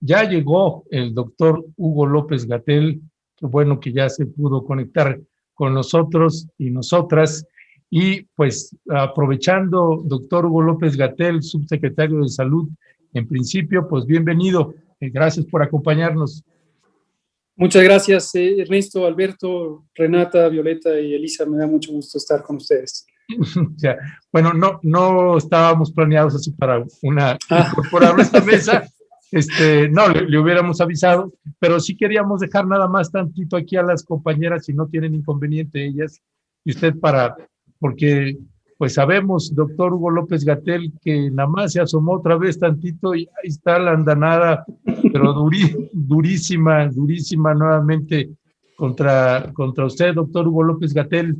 ya llegó el doctor Hugo López-Gatell, que bueno que ya se pudo conectar con nosotros y nosotras. Y pues aprovechando, doctor Hugo López-Gatell, subsecretario de Salud, en principio, pues bienvenido. Gracias por acompañarnos. Muchas gracias, Ernesto, Alberto, Renata, Violeta y Elisa. Me da mucho gusto estar con ustedes. Ya, bueno, no estábamos planeados así para incorporarlo a esta mesa. No, le hubiéramos avisado, pero sí queríamos dejar nada más tantito aquí a las compañeras, si no tienen inconveniente ellas, y usted porque pues sabemos, doctor Hugo López-Gatell, que nada más se asomó otra vez tantito y ahí está la andanada, pero durísima nuevamente contra usted, doctor Hugo López-Gatell.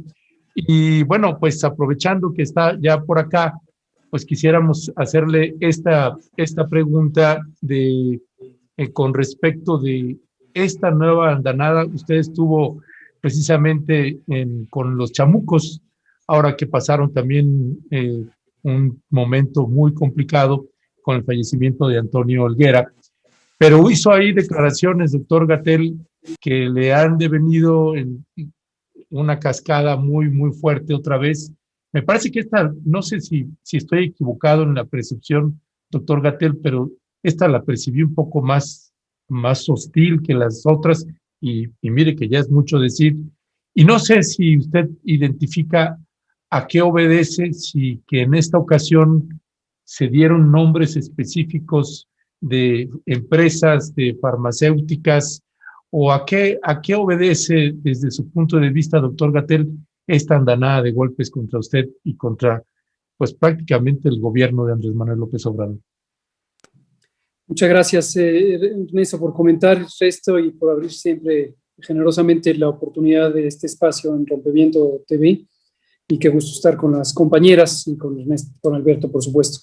Y bueno, pues aprovechando que está ya por acá, pues quisiéramos hacerle esta pregunta con respecto de esta nueva andanada. Usted estuvo precisamente con los chamucos, ahora que pasaron también un momento muy complicado con el fallecimiento de Antonio Helguera, pero hizo ahí declaraciones, doctor Gatell, que le han devenido en una cascada muy fuerte otra vez. Me parece que esta, no sé si estoy equivocado en la percepción, doctor Gatell, pero esta la percibí un poco más hostil que las otras, y mire que ya es mucho decir. Y no sé si usted identifica a qué obedece, si que en esta ocasión se dieron nombres específicos de empresas, de farmacéuticas, o a qué obedece desde su punto de vista, doctor Gatell, esta andanada de golpes contra usted y contra, pues prácticamente el gobierno de Andrés Manuel López Obrador. Muchas gracias, Ernesto, por comentar esto y por abrir siempre generosamente la oportunidad de este espacio en Rompimiento TV. Y qué gusto estar con las compañeras y con Alberto, por supuesto.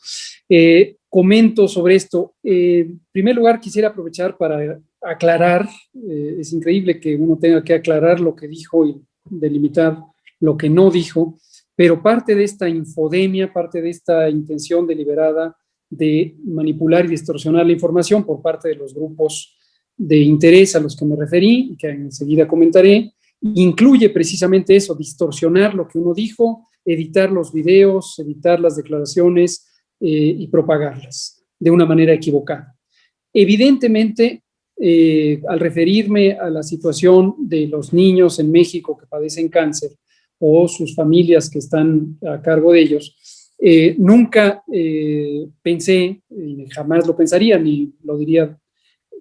Comento sobre esto. En primer lugar, quisiera aprovechar para aclarar, es increíble que uno tenga que aclarar lo que dijo y delimitar lo que no dijo, pero parte de esta infodemia, parte de esta intención deliberada de manipular y distorsionar la información por parte de los grupos de interés a los que me referí y que enseguida comentaré, incluye precisamente eso, distorsionar lo que uno dijo, editar los videos, editar las declaraciones y propagarlas de una manera equivocada. Evidentemente, al referirme a la situación de los niños en México que padecen cáncer o sus familias que están a cargo de ellos, nunca pensé, y jamás lo pensaría, ni lo diría,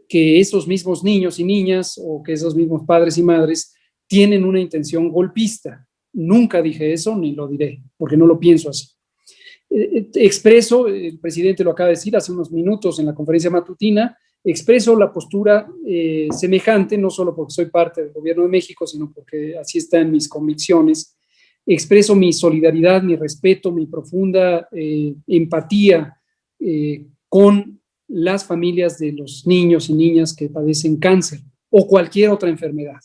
que esos mismos niños y niñas o que esos mismos padres y madres tienen una intención golpista. Nunca dije eso, ni lo diré, porque no lo pienso así. Expreso, el presidente lo acaba de decir hace unos minutos en la conferencia matutina, expreso la postura semejante, no solo porque soy parte del gobierno de México, sino porque así están mis convicciones. Expreso mi solidaridad, mi respeto, mi profunda empatía con las familias de los niños y niñas que padecen cáncer o cualquier otra enfermedad.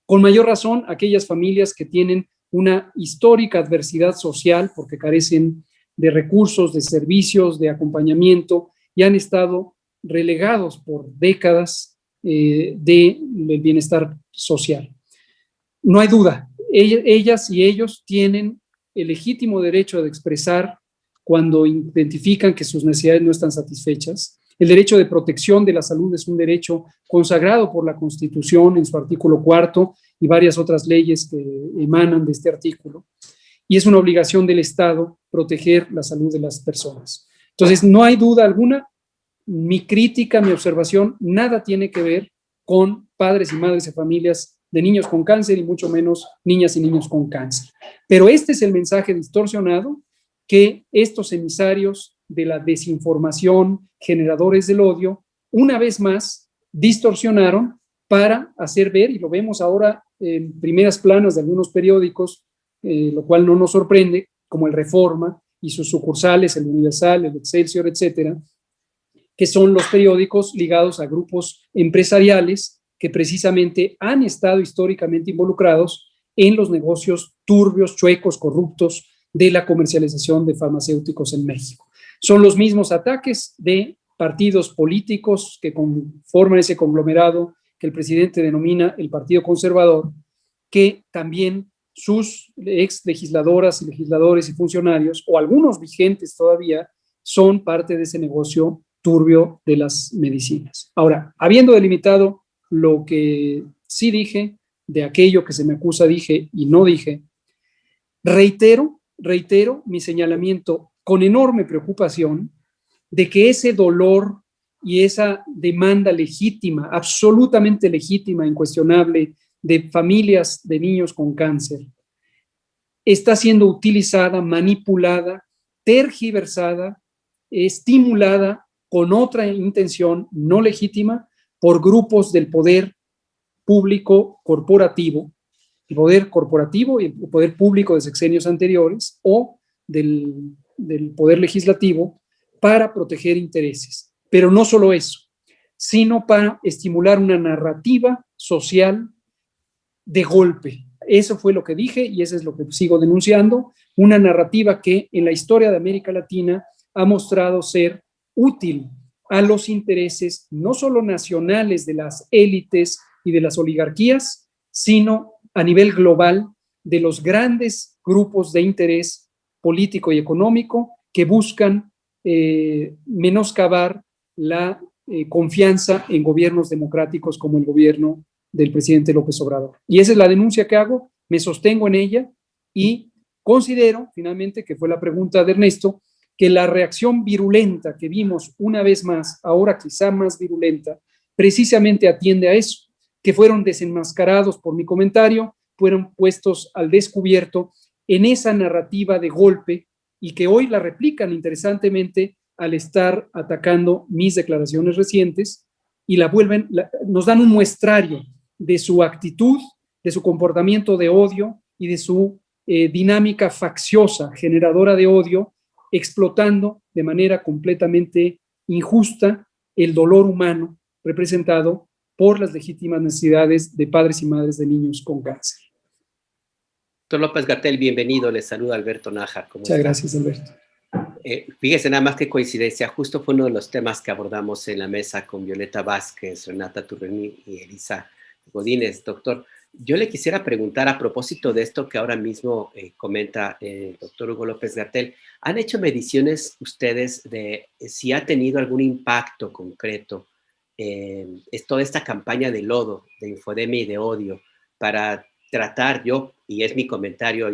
Con mayor razón, aquellas familias que tienen una histórica adversidad social porque carecen de recursos, de servicios, de acompañamiento y han estado relegados por décadas del bienestar social. No hay duda, ellas y ellos tienen el legítimo derecho de expresar cuando identifican que sus necesidades no están satisfechas. El derecho de protección de la salud es un derecho consagrado por la Constitución en su artículo 4 y varias otras leyes que emanan de este artículo. Y es una obligación del Estado proteger la salud de las personas. Entonces, no hay duda alguna, mi crítica, mi observación, nada tiene que ver con padres y madres de familias de niños con cáncer y mucho menos niñas y niños con cáncer. Pero este es el mensaje distorsionado que estos emisarios de la desinformación, generadores del odio, una vez más distorsionaron para hacer ver, y lo vemos ahora en primeras planas de algunos periódicos, lo cual no nos sorprende, como el Reforma y sus sucursales, el Universal, el Excelsior, etcétera, que son los periódicos ligados a grupos empresariales que precisamente han estado históricamente involucrados en los negocios turbios, chuecos, corruptos de la comercialización de farmacéuticos en México. Son los mismos ataques de partidos políticos que conforman ese conglomerado que el presidente denomina el Partido Conservador, que también sus ex legisladoras y legisladores y funcionarios, o algunos vigentes todavía, son parte de ese negocio turbio de las medicinas. Ahora, habiendo delimitado lo que sí dije, de aquello que se me acusa dije y no dije, reitero mi señalamiento con enorme preocupación de que ese dolor y esa demanda legítima, absolutamente legítima, incuestionable, de familias de niños con cáncer, está siendo utilizada, manipulada, tergiversada, estimulada con otra intención no legítima por grupos del poder público corporativo, el poder corporativo y el poder público de sexenios anteriores o del poder legislativo para proteger intereses. Pero no solo eso, sino para estimular una narrativa social de golpe. Eso fue lo que dije y eso es lo que sigo denunciando, una narrativa que en la historia de América Latina ha mostrado ser útil a los intereses no solo nacionales de las élites y de las oligarquías, sino a nivel global de los grandes grupos de interés político y económico que buscan menoscabar la confianza en gobiernos democráticos como el gobierno del presidente López Obrador. Y esa es la denuncia que hago, me sostengo en ella y considero, finalmente, que fue la pregunta de Ernesto, que la reacción virulenta que vimos una vez más, ahora quizá más virulenta, precisamente atiende a eso, que fueron desenmascarados por mi comentario, fueron puestos al descubierto en esa narrativa de golpe y que hoy la replican interesantemente al estar atacando mis declaraciones recientes y nos dan un muestrario de su actitud, de su comportamiento de odio y de su dinámica facciosa, generadora de odio, explotando de manera completamente injusta el dolor humano representado por las legítimas necesidades de padres y madres de niños con cáncer. Doctor López-Gatell, bienvenido. Le saluda Alberto Nájar. Muchas gracias, Alberto. Fíjese nada más que coincidencia, justo fue uno de los temas que abordamos en la mesa con Violeta Vázquez, Renata Turrení y Elisa Godínez. Doctor, yo le quisiera preguntar a propósito de esto que ahora mismo comenta el doctor Hugo López-Gatell. ¿Han hecho mediciones ustedes de si ha tenido algún impacto concreto es toda esta campaña de lodo, de infodemia y de odio para tratar, y es mi comentario,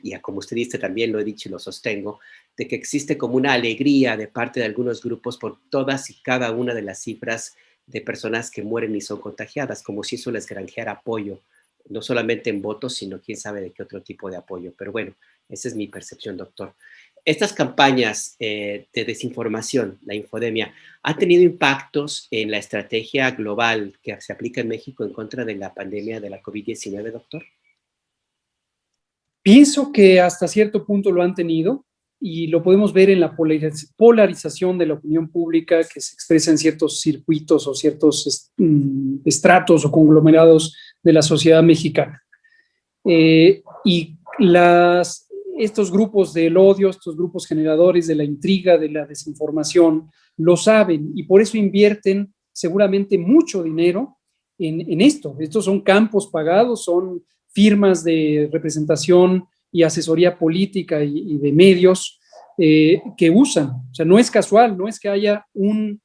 y como usted dice también lo he dicho y lo sostengo, de que existe como una alegría de parte de algunos grupos por todas y cada una de las cifras de personas que mueren y son contagiadas, como si eso les granjeara apoyo, no solamente en votos, sino quién sabe de qué otro tipo de apoyo. Pero bueno, esa es mi percepción, doctor. Estas campañas de desinformación, la infodemia, ¿ha tenido impactos en la estrategia global que se aplica en México en contra de la pandemia de la COVID-19, doctor? Pienso que hasta cierto punto lo han tenido y lo podemos ver en la polarización de la opinión pública que se expresa en ciertos circuitos o ciertos estratos o conglomerados de la sociedad mexicana. Y estos grupos del odio, estos grupos generadores de la intriga, de la desinformación, lo saben y por eso invierten seguramente mucho dinero en esto. Estos son campos pagados, son firmas de representación y asesoría política y de medios que usan. O sea, no es casual, no es que haya un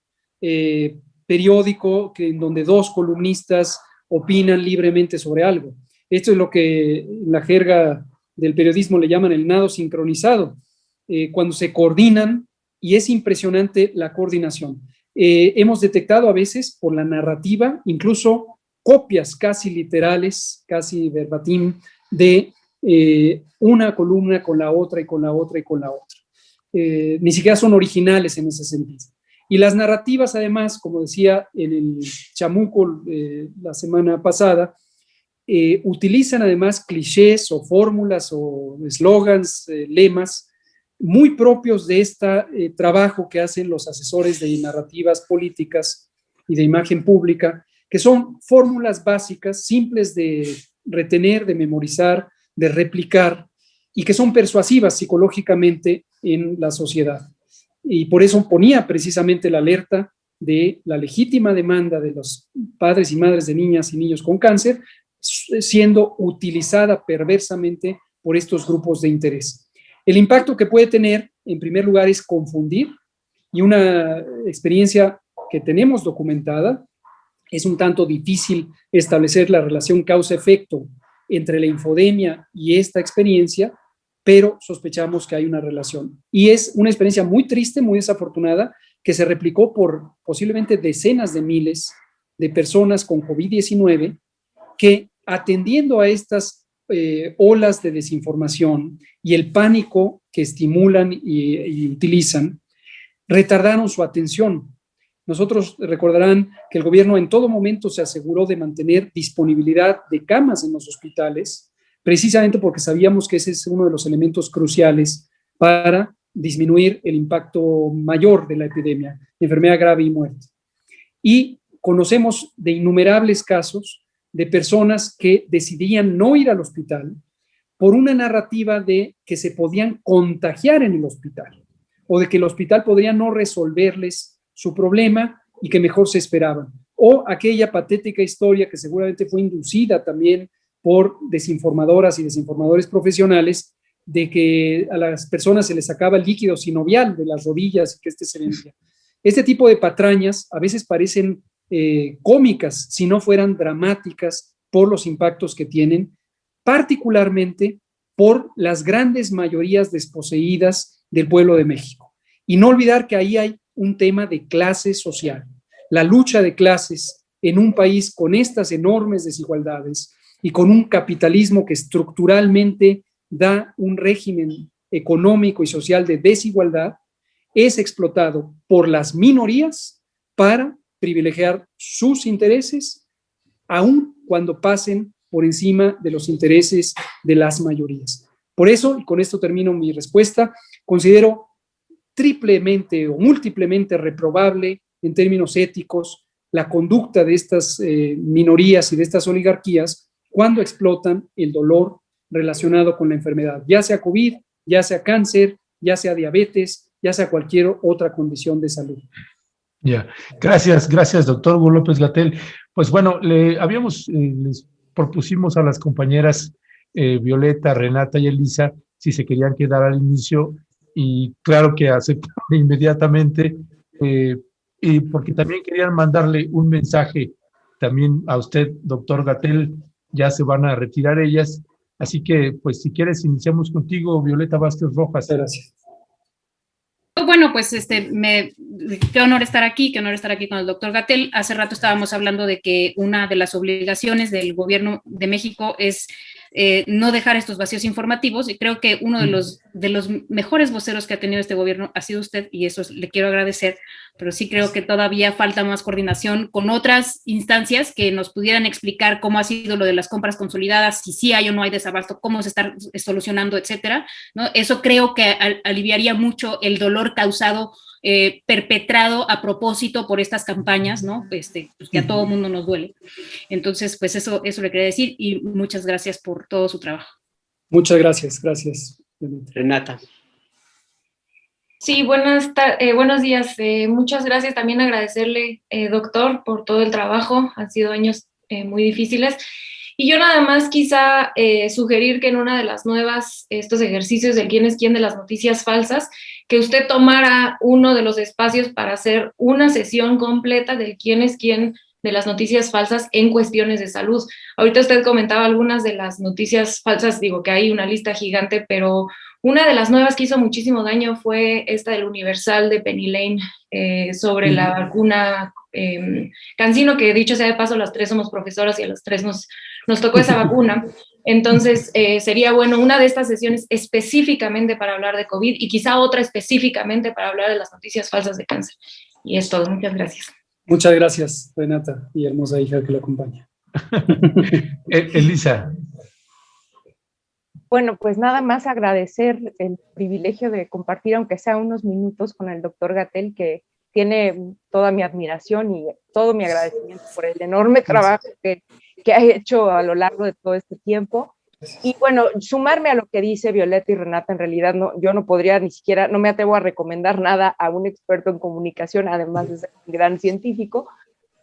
periódico en donde dos columnistas opinan libremente sobre algo. Esto es lo que en la jerga del periodismo le llaman el nado sincronizado, cuando se coordinan, y es impresionante la coordinación. Hemos detectado a veces por la narrativa, incluso copias casi literales, casi verbatim, de una columna con la otra y con la otra y con la otra. Ni siquiera son originales en ese sentido. Y las narrativas, además, como decía en el Chamuco la semana pasada, utilizan además clichés o fórmulas o eslogans, lemas, muy propios de este trabajo que hacen los asesores de narrativas políticas y de imagen pública, que son fórmulas básicas, simples de retener, de memorizar, de replicar, y que son persuasivas psicológicamente en la sociedad. y por eso ponía precisamente la alerta de la legítima demanda de los padres y madres de niñas y niños con cáncer siendo utilizada perversamente por estos grupos de interés. El impacto que puede tener, en primer lugar, es confundir, y una experiencia que tenemos documentada, es un tanto difícil establecer la relación causa-efecto entre la infodemia y esta experiencia, pero sospechamos que hay una relación. Y es una experiencia muy triste, muy desafortunada, que se replicó por posiblemente decenas de miles de personas con COVID-19 que, atendiendo a estas olas de desinformación y el pánico que estimulan y utilizan, retardaron su atención. Nosotros recordarán que el gobierno en todo momento se aseguró de mantener disponibilidad de camas en los hospitales, precisamente porque sabíamos que ese es uno de los elementos cruciales para disminuir el impacto mayor de la epidemia, enfermedad grave y muerte. Y conocemos de innumerables casos de personas que decidían no ir al hospital por una narrativa de que se podían contagiar en el hospital o de que el hospital podría no resolverles su problema y que mejor se esperaban. O aquella patética historia que seguramente fue inducida también por desinformadoras y desinformadores profesionales de que a las personas se les sacaba el líquido sinovial de las rodillas y que se vendía. Este tipo de patrañas a veces parecen cómicas si no fueran dramáticas por los impactos que tienen, particularmente por las grandes mayorías desposeídas del pueblo de México. Y no olvidar que ahí hay un tema de clase social. La lucha de clases en un país con estas enormes desigualdades y con un capitalismo que estructuralmente da un régimen económico y social de desigualdad, es explotado por las minorías para privilegiar sus intereses, aun cuando pasen por encima de los intereses de las mayorías. Por eso, y con esto termino mi respuesta, considero triplemente o múltiplemente reprobable en términos éticos la conducta de estas minorías y de estas oligarquías cuando explotan el dolor relacionado con la enfermedad, ya sea COVID, ya sea cáncer, ya sea diabetes, ya sea cualquier otra condición de salud. Ya, gracias, doctor Hugo López-Gatell. Pues bueno, les propusimos a las compañeras Violeta, Renata y Elisa si se querían quedar al inicio, y claro que aceptaron inmediatamente, y porque también querían mandarle un mensaje también a usted, doctor Gatell. Ya se van a retirar ellas, así que pues si quieres iniciamos contigo, Violeta Vázquez Rojas. Gracias. Bueno, pues qué honor estar aquí con el doctor Gatell. Hace rato estábamos hablando de que una de las obligaciones del gobierno de México es no dejar estos vacíos informativos, y creo que uno de los mejores voceros que ha tenido este gobierno ha sido usted, y eso le quiero agradecer, pero sí creo que todavía falta más coordinación con otras instancias que nos pudieran explicar cómo ha sido lo de las compras consolidadas, si sí hay o no hay desabasto, cómo se está solucionando, etcétera, ¿no? Eso creo que aliviaría mucho el dolor causado, perpetrado a propósito por estas campañas, ¿no? Pues que a todo mundo nos duele. Entonces, pues eso le quería decir, y muchas gracias por todo su trabajo. Muchas gracias. Renata. Sí, buenos días. Muchas gracias. También agradecerle, doctor, por todo el trabajo. Han sido años muy difíciles. Y yo nada más quizá sugerir que en una de las nuevas, estos ejercicios del quién es quién de las noticias falsas, que usted tomara uno de los espacios para hacer una sesión completa del quién es quién de las noticias falsas en cuestiones de salud. Ahorita usted comentaba algunas de las noticias falsas, digo que hay una lista gigante, pero una de las nuevas que hizo muchísimo daño fue esta del Universal de Penny Lane, sobre la vacuna CanSino, que dicho sea de paso, las tres somos profesoras y a las tres nos tocó esa vacuna. Entonces, sería bueno una de estas sesiones específicamente para hablar de COVID y quizá otra específicamente para hablar de las noticias falsas de cáncer. Y es todo. Muchas gracias. Muchas gracias, Renata, y hermosa hija que la acompaña. Elisa. Bueno, pues nada más agradecer el privilegio de compartir, aunque sea unos minutos, con el doctor Gatell, que tiene toda mi admiración y todo mi agradecimiento por el enorme trabajo que ha hecho a lo largo de todo este tiempo. Y bueno, sumarme a lo que dice Violeta y Renata, en realidad yo no podría ni siquiera, no me atrevo a recomendar nada a un experto en comunicación, además de ser un gran científico,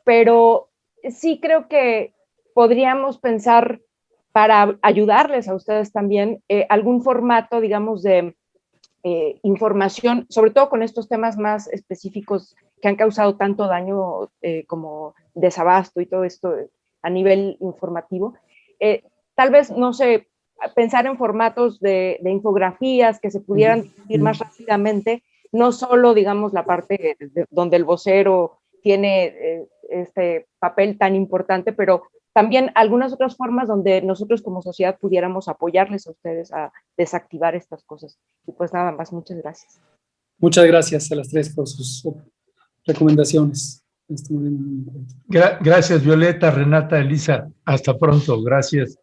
pero sí creo que podríamos pensar, para ayudarles a ustedes también, algún formato, digamos, de información, sobre todo con estos temas más específicos que han causado tanto daño como desabasto y todo esto a nivel informativo. Tal vez, no sé, pensar en formatos de infografías que se pudieran difundir más rápidamente, no solo, digamos, la parte donde el vocero tiene este papel tan importante, pero también algunas otras formas donde nosotros como sociedad pudiéramos apoyarles a ustedes a desactivar estas cosas. Y pues nada más, muchas gracias. Muchas gracias a las tres por sus recomendaciones. Gracias, Violeta, Renata, Elisa. Hasta pronto. Gracias.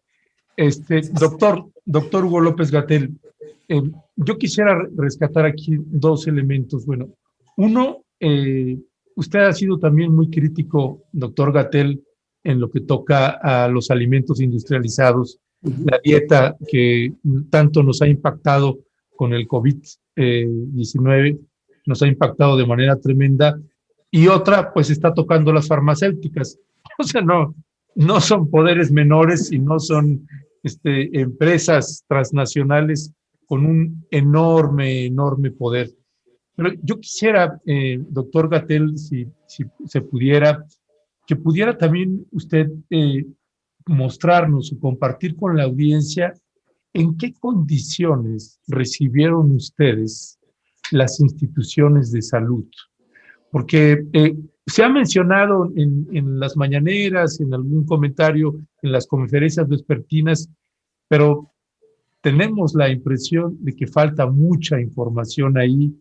Doctor Hugo López-Gatell, yo quisiera rescatar aquí dos elementos. Bueno, uno, usted ha sido también muy crítico, doctor Gatell, en lo que toca a los alimentos industrializados, la dieta que tanto nos ha impactado con el COVID-19, nos ha impactado de manera tremenda, y otra, pues está tocando las farmacéuticas. O sea, no son poderes menores y no son empresas transnacionales con un enorme poder. Pero yo quisiera, doctor Gatell, si se pudiera, que pudiera también usted mostrarnos o compartir con la audiencia en qué condiciones recibieron ustedes las instituciones de salud. Porque se ha mencionado en las mañaneras, en algún comentario, en las conferencias vespertinas, pero tenemos la impresión de que falta mucha información ahí,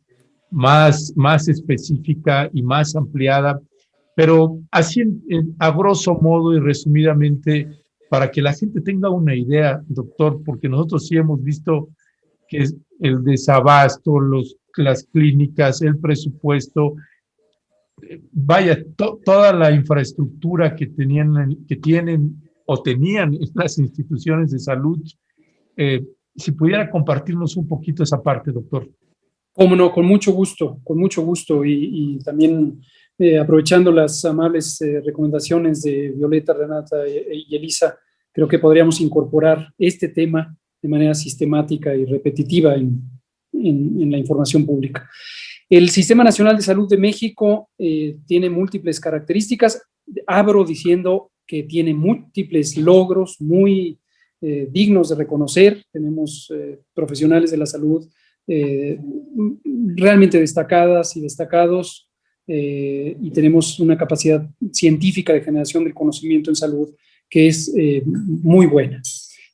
más específica y más ampliada, pero así a grosso modo y resumidamente, para que la gente tenga una idea, doctor, porque nosotros sí hemos visto que el desabasto, las clínicas, el presupuesto, vaya, toda la infraestructura que tienen o tenían las instituciones de salud, si pudiera compartirnos un poquito esa parte, doctor. Cómo no, con mucho gusto, y también aprovechando las amables recomendaciones de Violeta, Renata y Elisa, creo que podríamos incorporar este tema de manera sistemática y repetitiva en la información pública. El Sistema Nacional de Salud de México tiene múltiples características. Abro diciendo que tiene múltiples logros muy dignos de reconocer. Tenemos profesionales de la salud realmente destacadas y destacados, y tenemos una capacidad científica de generación del conocimiento en salud que es muy buena.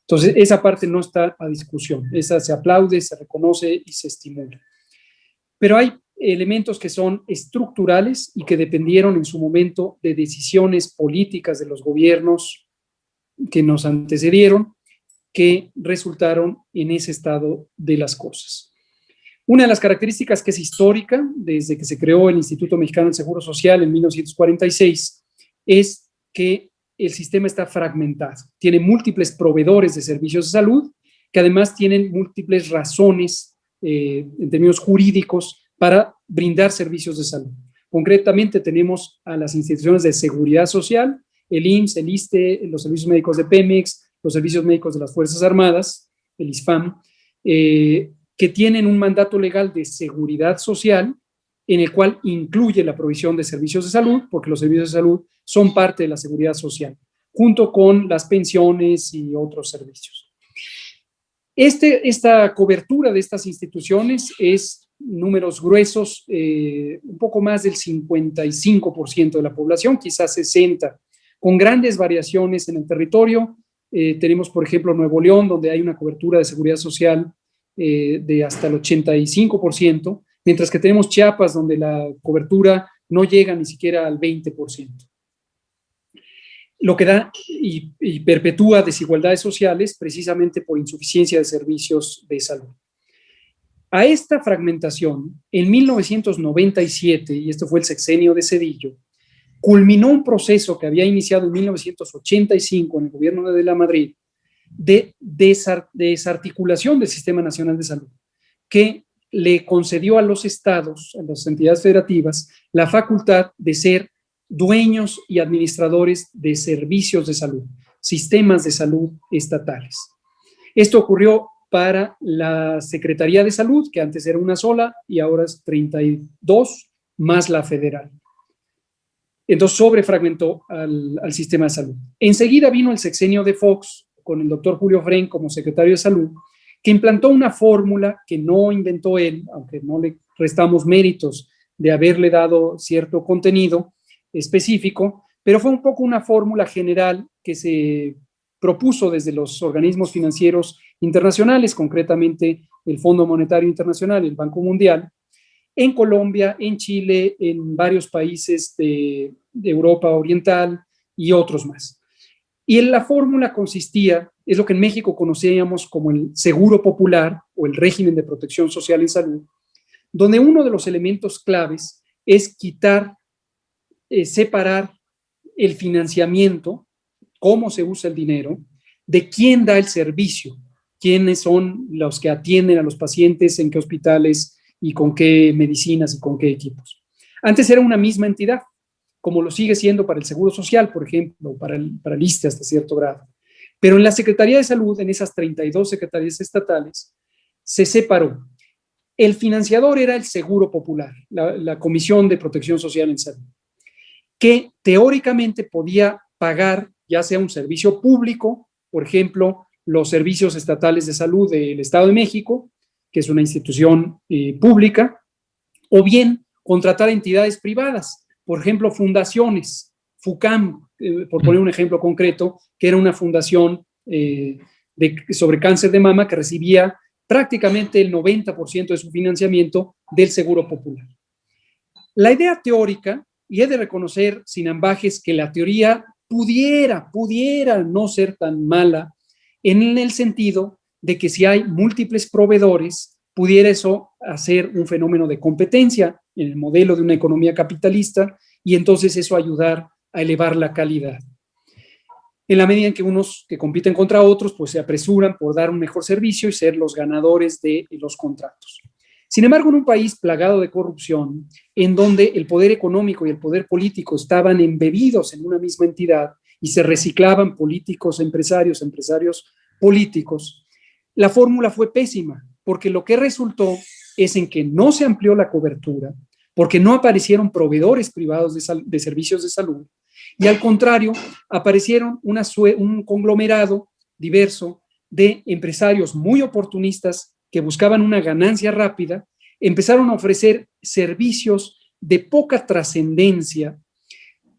Entonces, esa parte no está a discusión. Esa se aplaude, se reconoce y se estimula. Pero hay elementos que son estructurales y que dependieron en su momento de decisiones políticas de los gobiernos que nos antecedieron, que resultaron en ese estado de las cosas. Una de las características que es histórica, desde que se creó el Instituto Mexicano del Seguro Social en 1946, es que el sistema está fragmentado. Tiene múltiples proveedores de servicios de salud, que además tienen múltiples razones en términos jurídicos para brindar servicios de salud. Concretamente tenemos a las instituciones de seguridad social, el IMSS, el ISSSTE, los servicios médicos de Pemex, los servicios médicos de las Fuerzas Armadas, el ISFAM, que tienen un mandato legal de seguridad social en el cual incluye la provisión de servicios de salud, porque los servicios de salud son parte de la seguridad social, junto con las pensiones y otros servicios. Esta cobertura de estas instituciones es números gruesos, un poco más del 55% de la población, quizás 60%, con grandes variaciones en el territorio. Tenemos, por ejemplo, Nuevo León, donde hay una cobertura de seguridad social de hasta el 85%, mientras que tenemos Chiapas, donde la cobertura no llega ni siquiera al 20%. Lo que da y perpetúa desigualdades sociales precisamente por insuficiencia de servicios de salud. A esta fragmentación, en 1997, y esto fue el sexenio de Zedillo, culminó un proceso que había iniciado en 1985 en el gobierno de la Madrid, de desarticulación del Sistema Nacional de Salud, que le concedió a los estados, a las entidades federativas, la facultad de ser dueños y administradores de servicios de salud, sistemas de salud estatales. Esto ocurrió para la Secretaría de Salud, que antes era una sola y ahora es 32, más la federal. Entonces sobrefragmentó al sistema de salud. Enseguida vino el sexenio de Fox, con el doctor Julio Fren como secretario de Salud, que implantó una fórmula que no inventó él, aunque no le restamos méritos de haberle dado cierto contenido específico, pero fue un poco una fórmula general que se propuso desde los organismos financieros internacionales, concretamente el Fondo Monetario Internacional, el Banco Mundial, en Colombia, en Chile, en varios países de Europa Oriental y otros más. Y la fórmula consistía, es lo que en México conocíamos como el seguro popular o el régimen de protección social en salud, donde uno de los elementos claves es separar el financiamiento, cómo se usa el dinero, de quién da el servicio, quiénes son los que atienden a los pacientes, en qué hospitales y con qué medicinas y con qué equipos. Antes era una misma entidad, como lo sigue siendo para el Seguro Social, por ejemplo, para el ISSSTE hasta cierto grado. Pero en la Secretaría de Salud, en esas 32 secretarías estatales, se separó. El financiador era el Seguro Popular, la Comisión de Protección Social en Salud, que teóricamente podía pagar ya sea un servicio público, por ejemplo, los servicios estatales de salud del Estado de México, que es una institución pública, o bien contratar entidades privadas, por ejemplo, fundaciones, FUCAM, por poner un ejemplo concreto, que era una fundación sobre cáncer de mama que recibía prácticamente el 90% de su financiamiento del Seguro Popular. La idea teórica, y he de reconocer sin ambajes que la teoría pudiera no ser tan mala, en el sentido de que si hay múltiples proveedores, pudiera eso hacer un fenómeno de competencia en el modelo de una economía capitalista y entonces eso ayudar a elevar la calidad. En la medida en que unos que compiten contra otros, pues se apresuran por dar un mejor servicio y ser los ganadores de los contratos. Sin embargo, en un país plagado de corrupción, en donde el poder económico y el poder político estaban embebidos en una misma entidad y se reciclaban políticos, empresarios políticos, la fórmula fue pésima, porque lo que resultó es en que no se amplió la cobertura, porque no aparecieron proveedores privados de servicios de salud, y al contrario, aparecieron un conglomerado diverso de empresarios muy oportunistas que buscaban una ganancia rápida, empezaron a ofrecer servicios de poca trascendencia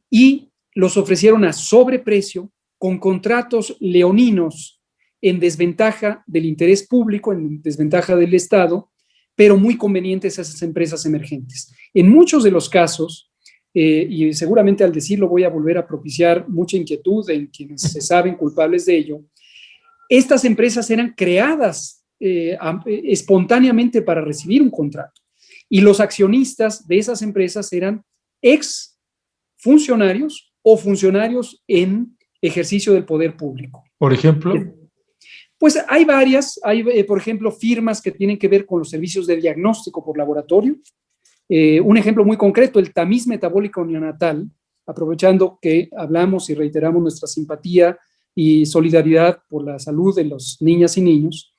y los ofrecieron a sobreprecio con contratos leoninos en desventaja del interés público, en desventaja del Estado, pero muy convenientes a esas empresas emergentes. En muchos de los casos, y seguramente al decirlo voy a volver a propiciar mucha inquietud en quienes se saben culpables de ello, estas empresas eran creadas espontáneamente para recibir un contrato y los accionistas de esas empresas eran ex funcionarios o funcionarios en ejercicio del poder público. Por ejemplo, pues hay varias, por ejemplo firmas que tienen que ver con los servicios de diagnóstico por laboratorio. Un ejemplo muy concreto, el tamiz metabólico neonatal, aprovechando que hablamos y reiteramos nuestra simpatía y solidaridad por la salud de las niñas y niños.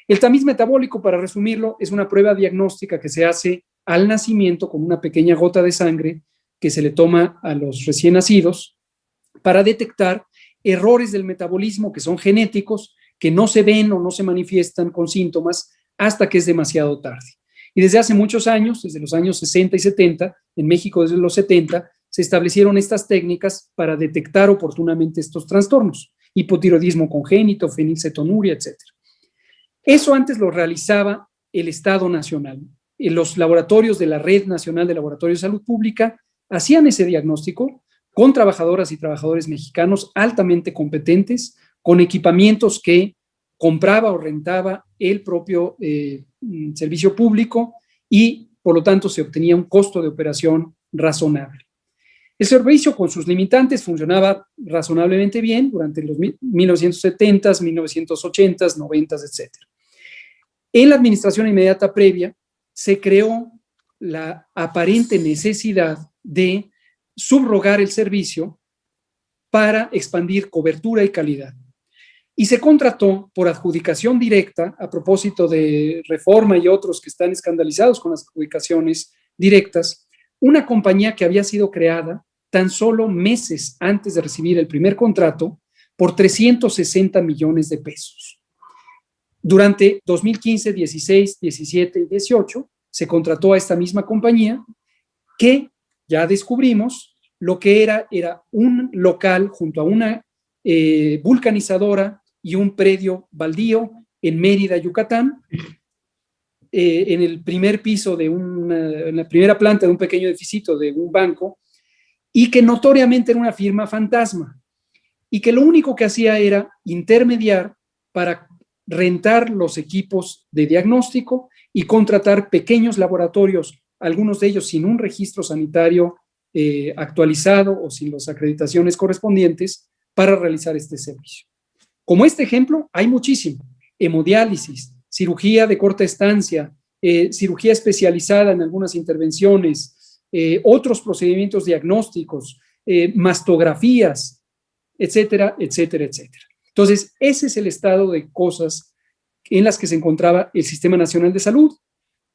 El tamiz metabólico, para resumirlo, es una prueba diagnóstica que se hace al nacimiento con una pequeña gota de sangre que se le toma a los recién nacidos para detectar errores del metabolismo que son genéticos, que no se ven o no se manifiestan con síntomas hasta que es demasiado tarde. Y desde hace muchos años, desde los años 60 y 70, en México desde los 70, se establecieron estas técnicas para detectar oportunamente estos trastornos, hipotiroidismo congénito, fenilcetonuria, etc. Eso antes lo realizaba el Estado Nacional. Los laboratorios de la Red Nacional de Laboratorios de Salud Pública hacían ese diagnóstico con trabajadoras y trabajadores mexicanos altamente competentes, con equipamientos que compraba o rentaba el propio servicio público y, por lo tanto, se obtenía un costo de operación razonable. El servicio con sus limitantes funcionaba razonablemente bien durante los 1970s, 1980s, 90s, etc. En la administración inmediata previa se creó la aparente necesidad de subrogar el servicio para expandir cobertura y calidad. Y se contrató por adjudicación directa, a propósito de Reforma y otros que están escandalizados con las adjudicaciones directas, una compañía que había sido creada tan solo meses antes de recibir el primer contrato por 360 millones de pesos. Durante 2015, 16, 17 y 18 se contrató a esta misma compañía que ya descubrimos lo que era un local junto a una vulcanizadora y un predio baldío en Mérida, Yucatán, en el primer piso en la primera planta de un pequeño edificio de un banco, y que notoriamente era una firma fantasma, y que lo único que hacía era intermediar para rentar los equipos de diagnóstico y contratar pequeños laboratorios, algunos de ellos sin un registro sanitario actualizado o sin las acreditaciones correspondientes, para realizar este servicio. Como este ejemplo, hay muchísimo: hemodiálisis, cirugía de corta estancia, cirugía especializada en algunas intervenciones, otros procedimientos diagnósticos, mastografías, etcétera, etcétera, etcétera. Entonces, ese es el estado de cosas en las que se encontraba el Sistema Nacional de Salud.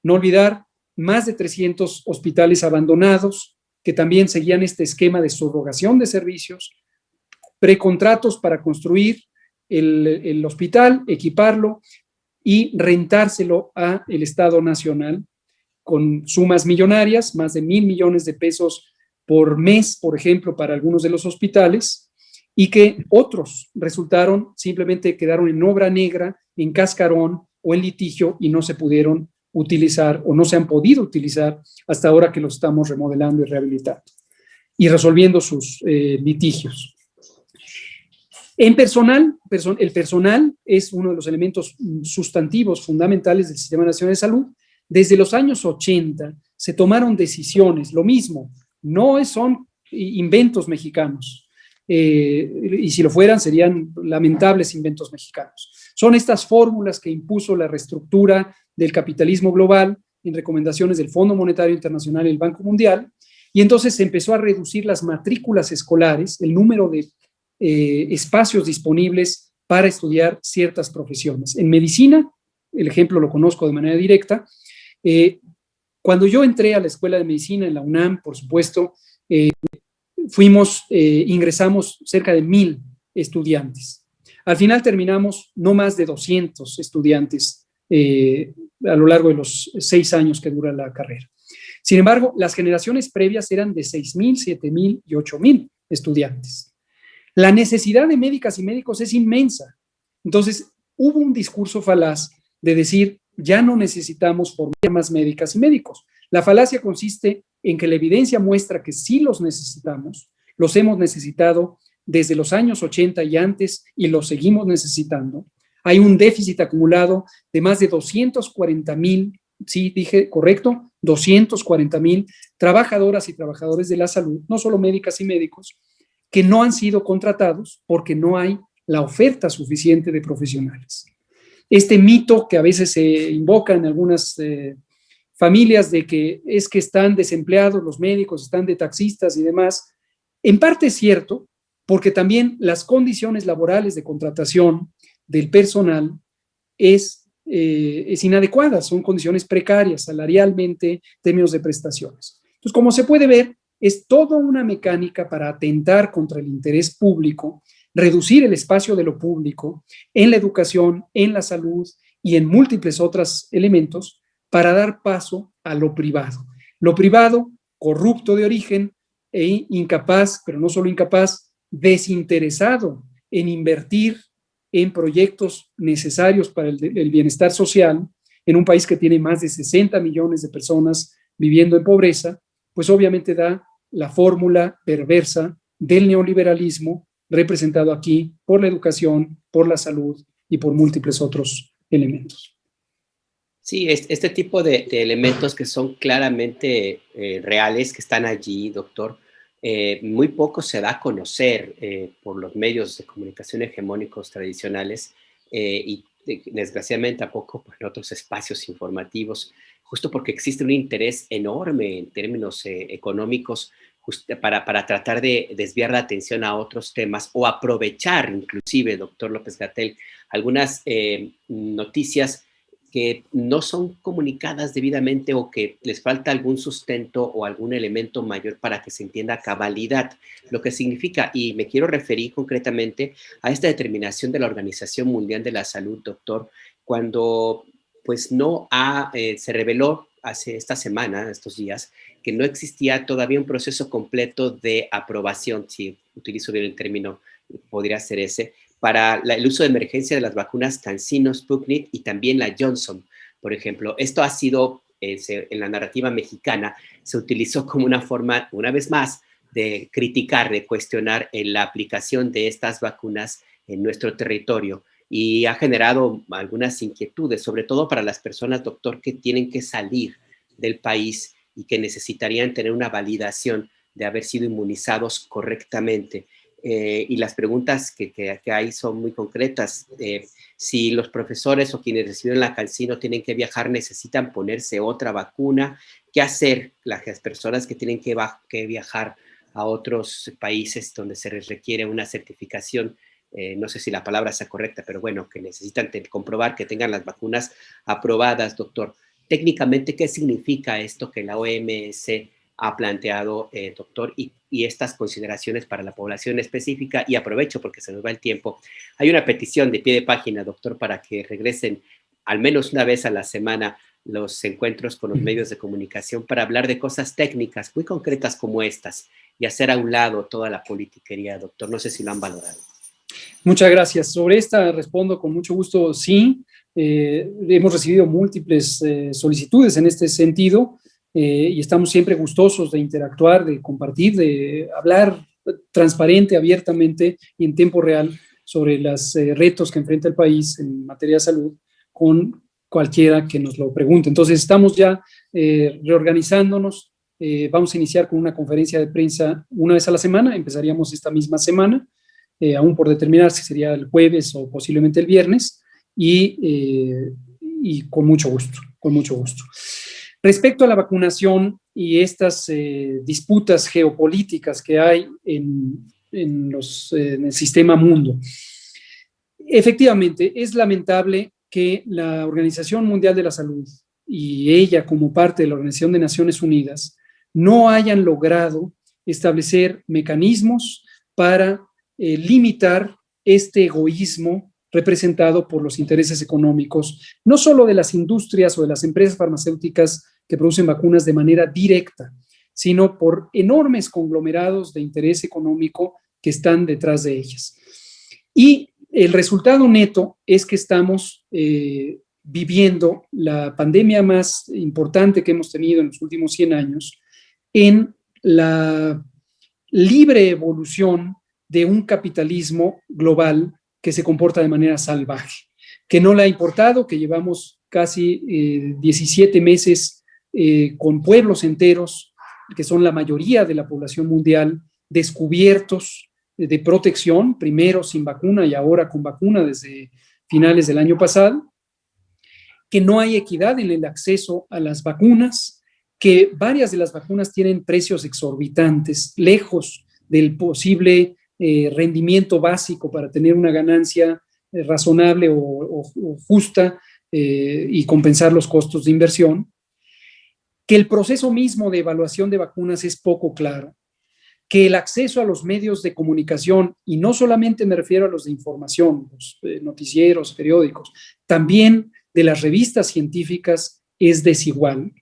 No olvidar, más de 300 hospitales abandonados que también seguían este esquema de subrogación de servicios, precontratos para construir el hospital, equiparlo y rentárselo al Estado Nacional con sumas millonarias, más de 1,000 millones de pesos por mes, por ejemplo, para algunos de los hospitales, y que otros simplemente quedaron en obra negra, en cascarón o en litigio, y no se pudieron utilizar o no se han podido utilizar hasta ahora que los estamos remodelando y rehabilitando y resolviendo sus litigios. En personal, el personal es uno de los elementos sustantivos fundamentales del Sistema Nacional de Salud. Desde los años 80 se tomaron decisiones, lo mismo, no son inventos mexicanos, y si lo fueran serían lamentables inventos mexicanos. Son estas fórmulas que impuso la reestructura del capitalismo global en recomendaciones del Fondo Monetario Internacional y el Banco Mundial, y entonces se empezó a reducir las matrículas escolares, el número de espacios disponibles para estudiar ciertas profesiones. En medicina, el ejemplo lo conozco de manera directa, cuando yo entré a la Escuela de Medicina en la UNAM, por supuesto, ingresamos cerca de 1,000 estudiantes. Al final terminamos no más de 200 estudiantes a lo largo de los 6 años que dura la carrera. Sin embargo, las generaciones previas eran de 6,000, 7,000 y 8,000 estudiantes. La necesidad de médicas y médicos es inmensa. Entonces, hubo un discurso falaz de decir, ya no necesitamos formar más médicas y médicos. La falacia consiste en que la evidencia muestra que sí los necesitamos, los hemos necesitado desde los años 80 y antes, y los seguimos necesitando. Hay un déficit acumulado de más de 240,000, sí dije correcto, 240,000 trabajadoras y trabajadores de la salud, no solo médicas y médicos, que no han sido contratados porque no hay la oferta suficiente de profesionales. Este mito que a veces se invoca en algunas familias de que están desempleados los médicos, están de taxistas y demás, en parte es cierto, porque también las condiciones laborales de contratación del personal es inadecuada, son condiciones precarias, salarialmente, en términos de prestaciones. Entonces, como se puede ver, es toda una mecánica para atentar contra el interés público, reducir el espacio de lo público en la educación, en la salud y en múltiples otros elementos para dar paso a lo privado. Lo privado, corrupto de origen e incapaz, pero no solo incapaz, desinteresado en invertir en proyectos necesarios para el bienestar social en un país que tiene más de 60 millones de personas viviendo en pobreza, pues obviamente da la fórmula perversa del neoliberalismo representado aquí por la educación, por la salud y por múltiples otros elementos. Sí, este tipo de elementos que son claramente reales, que están allí, doctor, muy poco se da a conocer por los medios de comunicación hegemónicos tradicionales y desgraciadamente tampoco en otros espacios informativos, justo porque existe un interés enorme en términos económicos para tratar de desviar la atención a otros temas o aprovechar inclusive, doctor López-Gatell, algunas noticias que no son comunicadas debidamente o que les falta algún sustento o algún elemento mayor para que se entienda a cabalidad lo que significa. Y me quiero referir concretamente a esta determinación de la Organización Mundial de la Salud, doctor, cuando pues se reveló hace esta semana, estos días, que no existía todavía un proceso completo de aprobación, si utilizo bien el término, podría ser ese, para el uso de emergencia de las vacunas CanSino, Sputnik y también la Johnson, por ejemplo. Esto ha sido, en la narrativa mexicana, se utilizó como una forma, una vez más, de criticar, de cuestionar la aplicación de estas vacunas en nuestro territorio y ha generado algunas inquietudes, sobre todo para las personas, doctor, que tienen que salir del país y que necesitarían tener una validación de haber sido inmunizados correctamente. Y las preguntas que hay son muy concretas. Si los profesores o quienes recibieron la CanSino tienen que viajar, necesitan ponerse otra vacuna. ¿Qué hacer las personas que tienen que viajar a otros países donde se les requiere una certificación? No sé si la palabra sea correcta, pero bueno, que necesitan comprobar que tengan las vacunas aprobadas, doctor. Técnicamente, ¿qué significa esto que la OMS ha planteado, doctor, y estas consideraciones para la población específica? Y aprovecho porque se nos va el tiempo. Hay una petición de pie de página, doctor, para que regresen al menos una vez a la semana los encuentros con los medios de comunicación para hablar de cosas técnicas muy concretas como estas y hacer a un lado toda la politiquería, doctor. No sé si lo han valorado. Muchas gracias. Sobre esta respondo con mucho gusto, sí. Hemos recibido múltiples solicitudes en este sentido y estamos siempre gustosos de interactuar, de compartir, de hablar transparente, abiertamente y en tiempo real sobre los retos que enfrenta el país en materia de salud con cualquiera que nos lo pregunte. Entonces estamos ya reorganizándonos. Vamos a iniciar con una conferencia de prensa una vez a la semana. Empezaríamos esta misma semana. Aún por determinar si sería el jueves o posiblemente el viernes, y con mucho gusto, con mucho gusto. Respecto a la vacunación y estas disputas geopolíticas que hay en el sistema mundo, efectivamente es lamentable que la Organización Mundial de la Salud y ella como parte de la Organización de Naciones Unidas no hayan logrado establecer mecanismos para limitar este egoísmo representado por los intereses económicos, no solo de las industrias o de las empresas farmacéuticas que producen vacunas de manera directa, sino por enormes conglomerados de interés económico que están detrás de ellas. Y el resultado neto es que estamos viviendo la pandemia más importante que hemos tenido en los últimos 100 años en la libre evolución de un capitalismo global que se comporta de manera salvaje, que no le ha importado, que llevamos casi 17 meses con pueblos enteros, que son la mayoría de la población mundial, descubiertos de protección, primero sin vacuna y ahora con vacuna desde finales del año pasado, que no hay equidad en el acceso a las vacunas, que varias de las vacunas tienen precios exorbitantes, lejos del posible rendimiento básico para tener una ganancia razonable o justa y compensar los costos de inversión, que el proceso mismo de evaluación de vacunas es poco claro, que el acceso a los medios de comunicación, y no solamente me refiero a los de información, los noticieros, periódicos, también de las revistas científicas es desigual,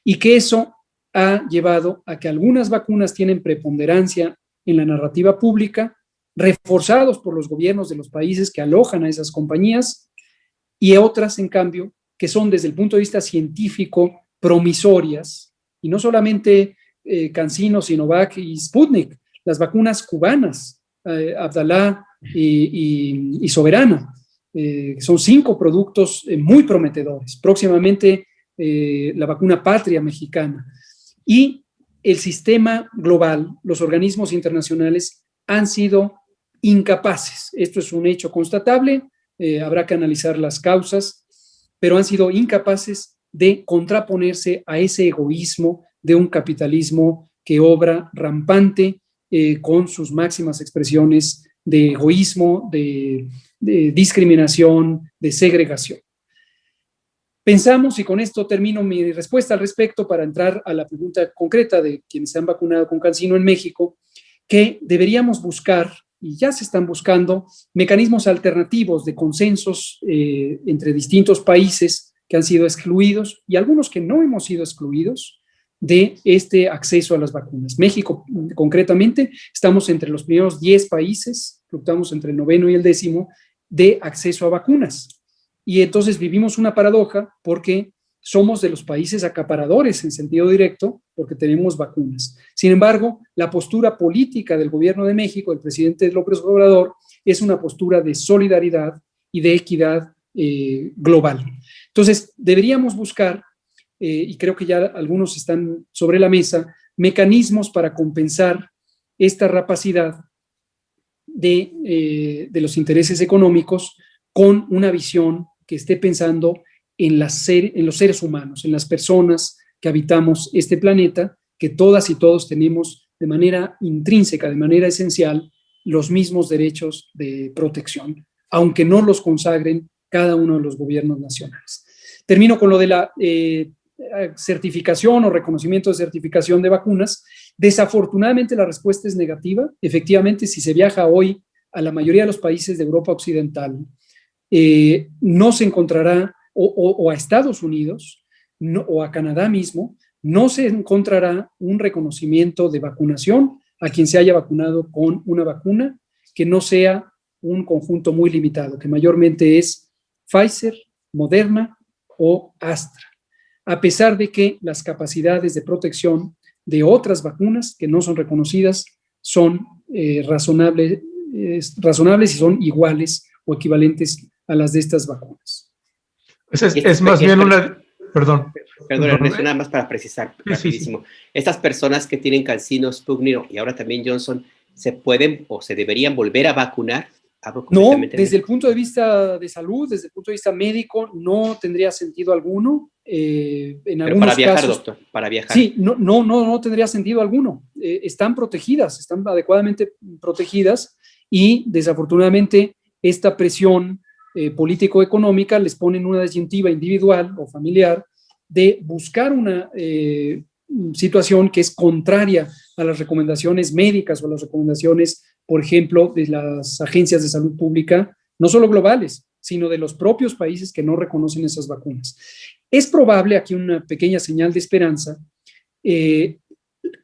y que eso ha llevado a que algunas vacunas tienen preponderancia en la narrativa pública, reforzados por los gobiernos de los países que alojan a esas compañías, y otras, en cambio, que son desde el punto de vista científico promisorias, y no solamente CanSino, Sinovac y Sputnik, las vacunas cubanas, Abdalá y Soberana, son 5 productos muy prometedores. Próximamente la vacuna Patria mexicana. Y el sistema global, los organismos internacionales han sido incapaces. Esto es un hecho constatable, habrá que analizar las causas, pero han sido incapaces de contraponerse a ese egoísmo de un capitalismo que obra rampante con sus máximas expresiones de egoísmo, de discriminación, de segregación. Pensamos, y con esto termino mi respuesta al respecto para entrar a la pregunta concreta de quienes se han vacunado con CanSino en México, que deberíamos buscar, y ya se están buscando, mecanismos alternativos de consensos entre distintos países que han sido excluidos y algunos que no hemos sido excluidos de este acceso a las vacunas. México, concretamente, estamos entre los primeros 10 países, fluctuamos entre el 9º y el 10º, de acceso a vacunas. Y entonces vivimos una paradoja porque somos de los países acaparadores en sentido directo porque tenemos vacunas. Sin embargo, la postura política del gobierno de México, del presidente López Obrador, es una postura de solidaridad y de equidad global. Entonces, deberíamos buscar, y creo que ya algunos están sobre la mesa, mecanismos para compensar esta rapacidad de los intereses económicos con una visión que esté pensando en los seres humanos, en las personas que habitamos este planeta, que todas y todos tenemos de manera intrínseca, de manera esencial, los mismos derechos de protección, aunque no los consagren cada uno de los gobiernos nacionales. Termino con lo de la certificación o reconocimiento de certificación de vacunas. Desafortunadamente la respuesta es negativa. Efectivamente, si se viaja hoy a la mayoría de los países de Europa Occidental, no se encontrará, o a Estados Unidos, o a Canadá mismo, no se encontrará un reconocimiento de vacunación a quien se haya vacunado con una vacuna que no sea un conjunto muy limitado, que mayormente es Pfizer, Moderna o Astra, a pesar de que las capacidades de protección de otras vacunas que no son reconocidas son razonables y son iguales o equivalentes a las de estas vacunas. Es más bien una... Perdón, Ernesto, nada más para precisar rapidísimo. Sí. Estas personas que tienen CanSino, Sputnik y ahora también Johnson, ¿se pueden o se deberían volver a vacunar? No, desde el punto de vista de salud, desde el punto de vista médico, no tendría sentido alguno. Pero para viajar, casos, doctor, para viajar. Sí, no tendría sentido alguno. Están protegidas, están adecuadamente protegidas y desafortunadamente esta presión político-económica les pone en una disyuntiva individual o familiar de buscar una situación que es contraria a las recomendaciones médicas o a las recomendaciones, por ejemplo, de las agencias de salud pública, no solo globales, sino de los propios países que no reconocen esas vacunas. Es probable, aquí una pequeña señal de esperanza, que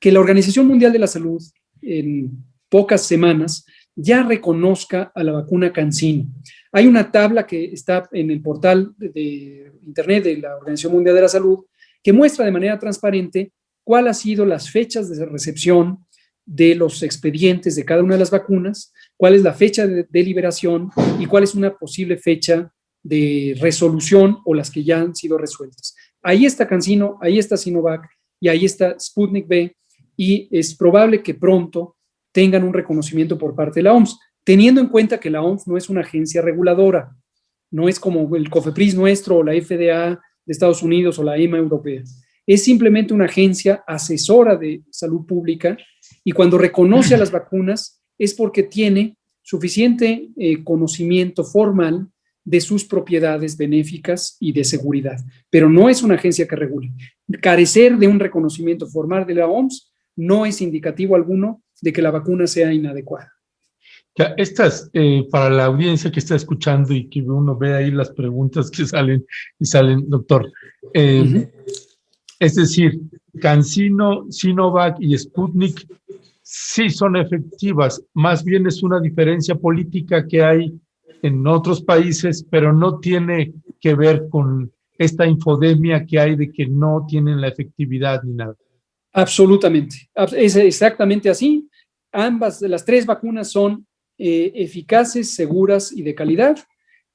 la Organización Mundial de la Salud en pocas semanas ya reconozca a la vacuna CanSino. Hay una tabla que está en el portal de internet de la Organización Mundial de la Salud que muestra de manera transparente cuáles han sido las fechas de recepción de los expedientes de cada una de las vacunas, cuál es la fecha de liberación y cuál es una posible fecha de resolución o las que ya han sido resueltas. Ahí está CanSino, ahí está Sinovac y ahí está Sputnik V y es probable que pronto tengan un reconocimiento por parte de la OMS, teniendo en cuenta que la OMS no es una agencia reguladora, no es como el COFEPRIS nuestro o la FDA de Estados Unidos o la EMA europea. Es simplemente una agencia asesora de salud pública y cuando reconoce a las vacunas es porque tiene suficiente conocimiento formal de sus propiedades benéficas y de seguridad, pero no es una agencia que regule. Carecer de un reconocimiento formal de la OMS no es indicativo alguno de que la vacuna sea inadecuada. Ya, para la audiencia que está escuchando y que uno ve ahí las preguntas que salen, doctor. Es decir, CanSino, Sinovac y Sputnik sí son efectivas, más bien es una diferencia política que hay en otros países, pero no tiene que ver con esta infodemia que hay de que no tienen la efectividad ni nada. Absolutamente, es exactamente así. Las tres vacunas son eficaces, seguras y de calidad.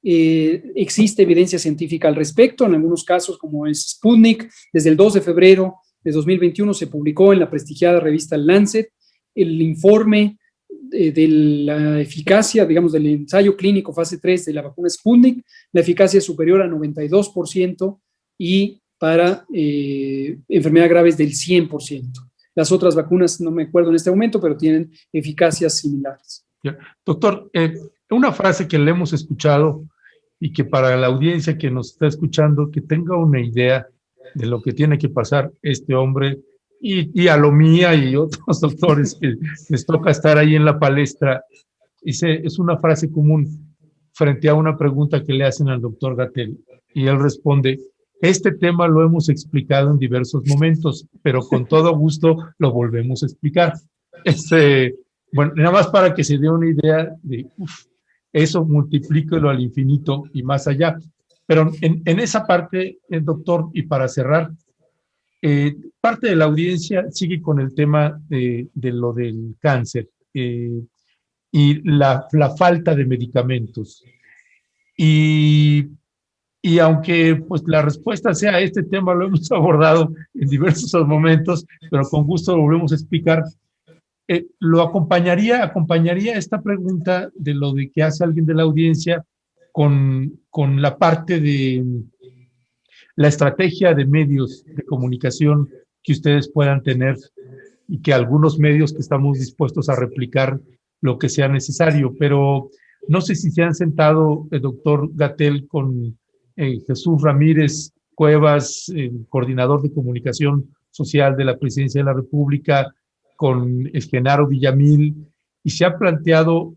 Existe evidencia científica al respecto, en algunos casos como es Sputnik, desde el 2 de febrero de 2021 se publicó en la prestigiada revista Lancet el informe de la eficacia, digamos, del ensayo clínico fase 3 de la vacuna Sputnik. La eficacia es superior a 92% y para enfermedades graves del 100%. Las otras vacunas, no me acuerdo en este momento, pero tienen eficacias similares. Doctor, una frase que le hemos escuchado y que para la audiencia que nos está escuchando, que tenga una idea de lo que tiene que pasar este hombre y a lo mía y otros doctores que les toca estar ahí en la palestra. Es una frase común frente a una pregunta que le hacen al doctor Gatell y él responde: este tema lo hemos explicado en diversos momentos, pero con todo gusto lo volvemos a explicar. Bueno, nada más para que se dé una idea de eso, multiplíquelo al infinito y más allá. Pero en esa parte, doctor, y para cerrar, parte de la audiencia sigue con el tema de lo del cáncer y la falta de medicamentos. Y aunque pues la respuesta sea este tema, lo hemos abordado en diversos momentos, pero con gusto lo volvemos a explicar. Lo acompañaría esta pregunta de lo de que hace alguien de la audiencia con la parte de la estrategia de medios de comunicación que ustedes puedan tener y que algunos medios que estamos dispuestos a replicar lo que sea necesario. Pero no sé si se han sentado, el doctor Gatell, con Jesús Ramírez Cuevas, el coordinador de comunicación social de la Presidencia de la República, con Genaro Villamil, y se ha planteado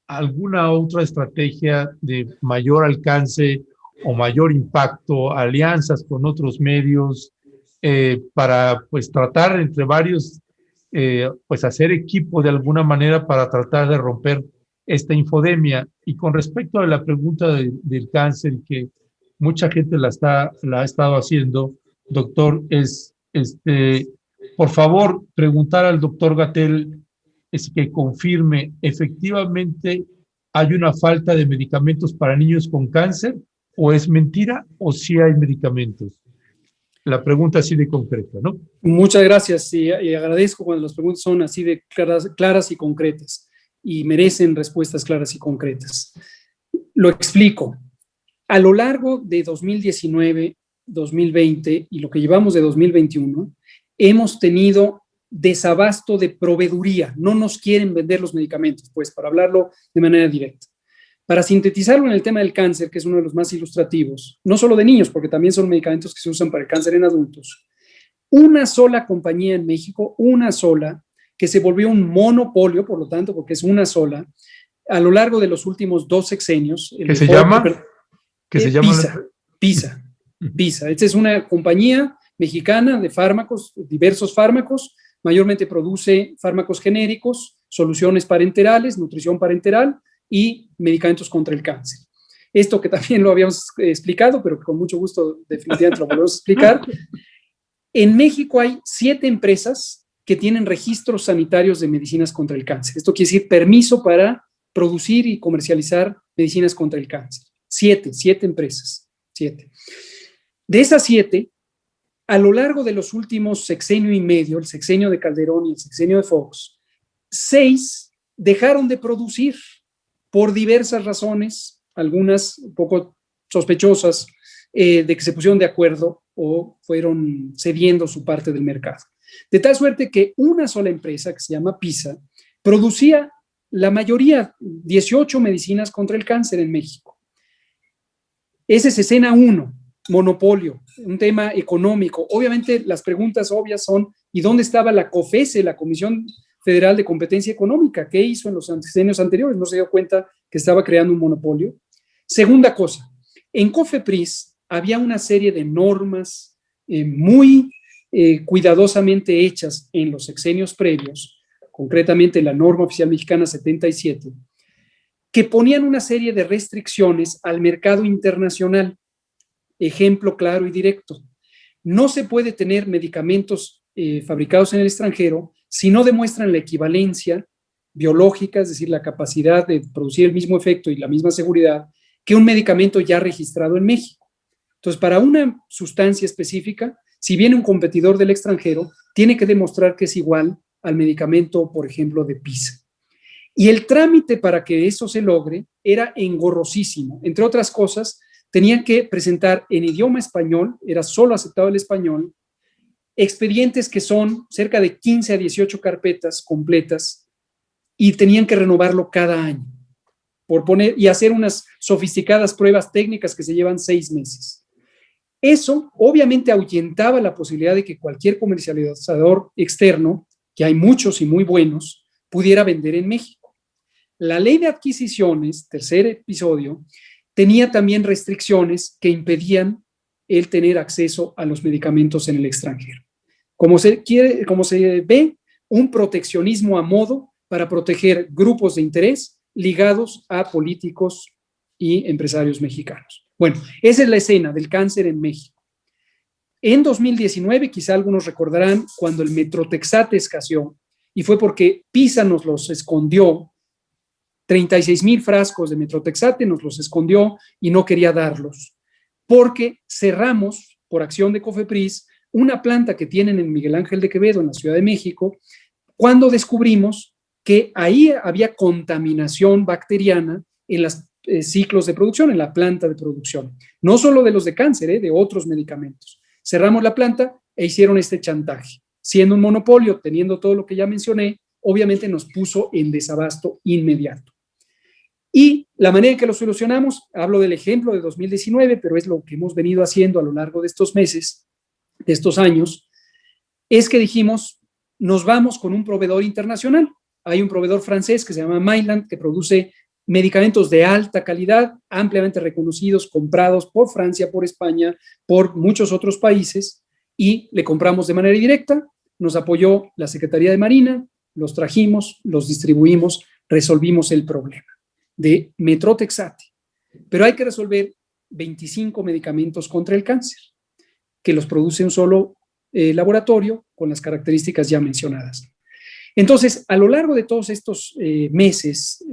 alguna otra estrategia de mayor alcance o mayor impacto, alianzas con otros medios, para pues tratar entre varios, pues hacer equipo de alguna manera para tratar de romper esta infodemia. Y con respecto a la pregunta del cáncer, que mucha gente la ha estado haciendo, doctor, por favor, preguntar al doctor Gatell que confirme, ¿efectivamente hay una falta de medicamentos para niños con cáncer? ¿O es mentira? ¿O sí hay medicamentos? La pregunta así de concreta, ¿no? Muchas gracias y agradezco cuando las preguntas son así de claras y concretas y merecen respuestas claras y concretas. Lo explico. A lo largo de 2019, 2020 y lo que llevamos de 2021, hemos tenido desabasto de proveeduría. No nos quieren vender los medicamentos, pues, para hablarlo de manera directa. Para sintetizarlo en el tema del cáncer, que es uno de los más ilustrativos, no solo de niños, porque también son medicamentos que se usan para el cáncer en adultos, una sola compañía en México, una sola, que se volvió un monopolio, por lo tanto, porque es una sola, a lo largo de los últimos 2 sexenios. ¿Qué se llama? PISA. Esta es una compañía mexicana de fármacos, diversos fármacos, mayormente produce fármacos genéricos, soluciones parenterales, nutrición parenteral y medicamentos contra el cáncer. Esto que también lo habíamos explicado, pero con mucho gusto definitivamente lo volvemos a explicar. En México hay 7 empresas que tienen registros sanitarios de medicinas contra el cáncer. Esto quiere decir permiso para producir y comercializar medicinas contra el cáncer. 7 empresas. 7. De esas 7, a lo largo de los últimos sexenio y medio, el sexenio de Calderón y el sexenio de Fox, 6 dejaron de producir por diversas razones, algunas un poco sospechosas, de que se pusieron de acuerdo o fueron cediendo su parte del mercado. De tal suerte que una sola empresa, que se llama PISA, producía la mayoría, 18 medicinas contra el cáncer en México. Ese es escena 1, monopolio, un tema económico. Obviamente las preguntas obvias son, ¿y dónde estaba la COFESE, la Comisión Federal de Competencia Económica? ¿Qué hizo en los sexenios anteriores? ¿No se dio cuenta que estaba creando un monopolio? Segunda cosa, en COFEPRIS había una serie de normas muy cuidadosamente hechas en los sexenios previos, concretamente la norma oficial mexicana 77, que ponían una serie de restricciones al mercado internacional. Ejemplo claro y directo: no se puede tener medicamentos fabricados en el extranjero si no demuestran la equivalencia biológica, es decir, la capacidad de producir el mismo efecto y la misma seguridad que un medicamento ya registrado en México. Entonces, para una sustancia específica si viene un competidor del extranjero, tiene que demostrar que es igual al medicamento, por ejemplo, de PISA. Y el trámite para que eso se logre era engorrosísimo. Entre otras cosas, tenían que presentar en idioma español, era solo aceptado el español, expedientes que son cerca de 15 a 18 carpetas completas y tenían que renovarlo cada año y hacer unas sofisticadas pruebas técnicas que se llevan 6 meses. Eso obviamente ahuyentaba la posibilidad de que cualquier comercializador externo, que hay muchos y muy buenos, pudiera vender en México. La ley de adquisiciones, tercer episodio, tenía también restricciones que impedían el tener acceso a los medicamentos en el extranjero. Como se ve, un proteccionismo a modo para proteger grupos de interés ligados a políticos y empresarios mexicanos. Bueno, esa es la escena del cáncer en México. En 2019, quizá algunos recordarán, cuando el Metrotexate escaseó, y fue porque PISA nos los escondió, 36,000 frascos de Metrotexate nos los escondió y no quería darlos, porque cerramos, por acción de COFEPRIS, una planta que tienen en Miguel Ángel de Quevedo, en la Ciudad de México, cuando descubrimos que ahí había contaminación bacteriana en los ciclos de producción, en la planta de producción, no solo de los de cáncer, de otros medicamentos. Cerramos la planta e hicieron este chantaje. Siendo un monopolio, teniendo todo lo que ya mencioné, obviamente nos puso en desabasto inmediato. Y la manera en que lo solucionamos, hablo del ejemplo de 2019, pero es lo que hemos venido haciendo a lo largo de estos meses, de estos años, es que dijimos, nos vamos con un proveedor internacional. Hay un proveedor francés que se llama Mylan, que produce medicamentos de alta calidad, ampliamente reconocidos, comprados por Francia, por España, por muchos otros países, y le compramos de manera directa. Nos apoyó la Secretaría de Marina, los trajimos, los distribuimos, resolvimos el problema de Metrotexate. Pero hay que resolver 25 medicamentos contra el cáncer, que los produce un solo laboratorio con las características ya mencionadas. Entonces, a lo largo de todos estos meses,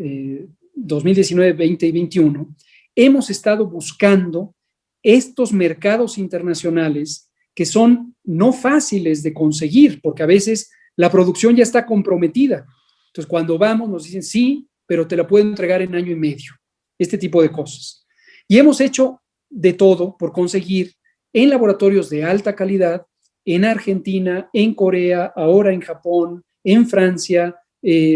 2019, 20 y 21, hemos estado buscando estos mercados internacionales que son no fáciles de conseguir, porque a veces la producción ya está comprometida. Entonces, cuando vamos, nos dicen, sí, pero te la puedo entregar en año y medio. Este tipo de cosas. Y hemos hecho de todo por conseguir en laboratorios de alta calidad, en Argentina, en Corea, ahora en Japón, en Francia,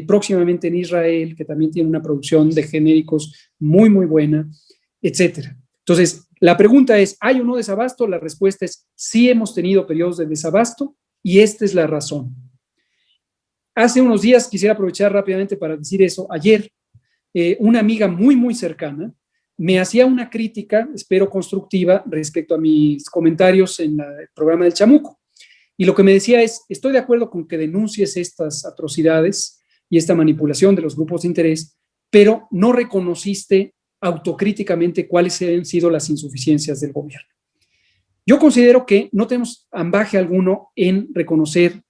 próximamente en Israel, que también tiene una producción de genéricos muy, muy buena, etcétera. Entonces, la pregunta es, ¿hay o no desabasto? La respuesta es, sí hemos tenido periodos de desabasto y esta es la razón. Hace unos días, quisiera aprovechar rápidamente para decir eso, ayer una amiga muy, muy cercana me hacía una crítica, espero constructiva, respecto a mis comentarios en el programa del Chamuco. Y lo que me decía es, estoy de acuerdo con que denuncies estas atrocidades y esta manipulación de los grupos de interés, pero no reconociste autocríticamente cuáles han sido las insuficiencias del gobierno. Yo considero que no tenemos ambaje alguno en reconocer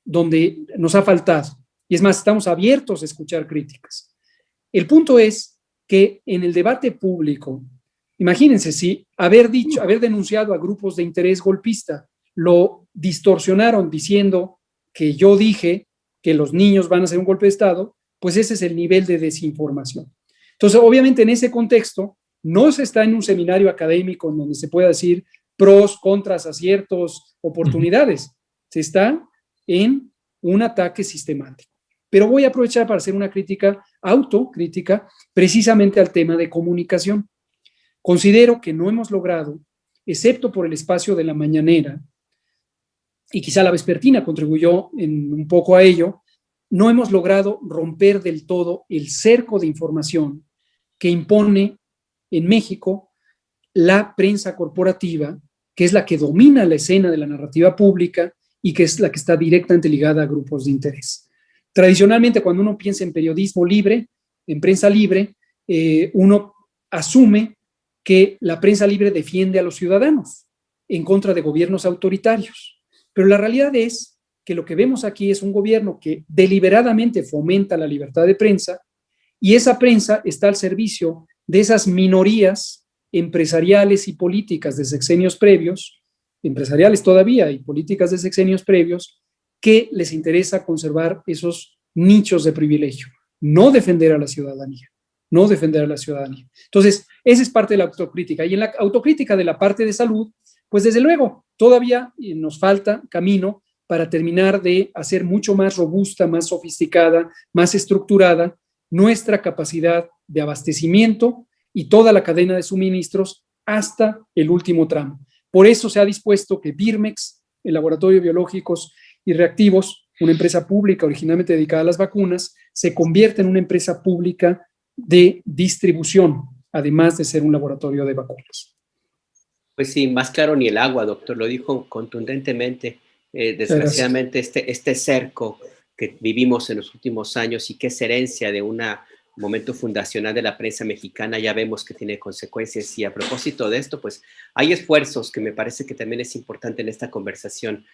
donde nos ha faltado. Y es más, estamos abiertos a escuchar críticas. El punto es que en el debate público, imagínense si haber denunciado a grupos de interés golpista, lo distorsionaron diciendo que yo dije que los niños van a hacer un golpe de Estado, pues ese es el nivel de desinformación. Entonces, obviamente en ese contexto, no se está en un seminario académico en donde se pueda decir pros, contras, aciertos, oportunidades. Se está en un ataque sistemático. Pero voy a aprovechar para hacer una autocrítica, precisamente al tema de comunicación. Considero que no hemos logrado, excepto por el espacio de la mañanera, y quizá la vespertina contribuyó un poco a ello, no hemos logrado romper del todo el cerco de información que impone en México la prensa corporativa, que es la que domina la escena de la narrativa pública y que es la que está directamente ligada a grupos de interés. Tradicionalmente, cuando uno piensa en periodismo libre, en prensa libre, uno asume que la prensa libre defiende a los ciudadanos en contra de gobiernos autoritarios. Pero la realidad es que lo que vemos aquí es un gobierno que deliberadamente fomenta la libertad de prensa y esa prensa está al servicio de esas minorías empresariales y políticas de sexenios previos, empresariales todavía y políticas de sexenios previos que les interesa conservar esos nichos de privilegio, no defender a la ciudadanía, no defender a la ciudadanía. Entonces, esa es parte de la autocrítica. Y en la autocrítica de la parte de salud, pues desde luego, todavía nos falta camino para terminar de hacer mucho más robusta, más sofisticada, más estructurada nuestra capacidad de abastecimiento y toda la cadena de suministros hasta el último tramo. Por eso se ha dispuesto que Birmex, el Laboratorio de Biológicos y Reactivos, una empresa pública originalmente dedicada a las vacunas, se convierta en una empresa pública de distribución, además de ser un laboratorio de vacunas. Pues sí, más claro ni el agua, doctor, lo dijo contundentemente. Desgraciadamente este cerco que vivimos en los últimos años y que es herencia de un momento fundacional de la prensa mexicana, ya vemos que tiene consecuencias. Y a propósito de esto, pues hay esfuerzos que me parece que también es importante en esta conversación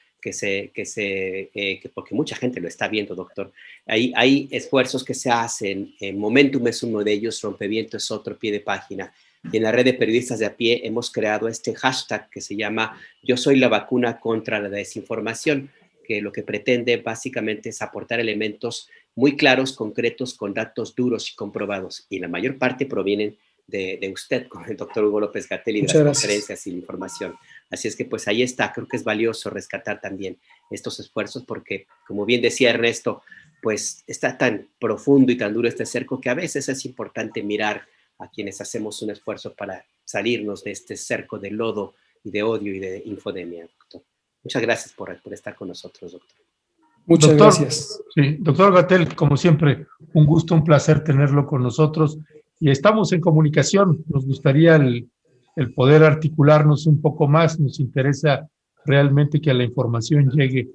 porque mucha gente lo está viendo, doctor. Hay esfuerzos que se hacen, Momentum es uno de ellos, Rompeviento es otro, pie de página. Y en la red de periodistas de a pie hemos creado este hashtag que se llama Yo soy la vacuna contra la desinformación, que lo que pretende básicamente es aportar elementos muy claros, concretos, con datos duros y comprobados. Y la mayor parte provienen de usted, con el doctor Hugo López-Gatell, y de las conferencias y la información. Así es que pues ahí está, creo que es valioso rescatar también estos esfuerzos porque, como bien decía Ernesto, pues está tan profundo y tan duro este cerco que a veces es importante mirar a quienes hacemos un esfuerzo para salirnos de este cerco de lodo y de odio y de infodemia, doctor. Muchas gracias por estar con nosotros, doctor. Muchas gracias. Sí, doctor Gatell, como siempre, un gusto, un placer tenerlo con nosotros y estamos en comunicación. Nos gustaría el poder articularnos un poco más. Nos interesa realmente que la información llegue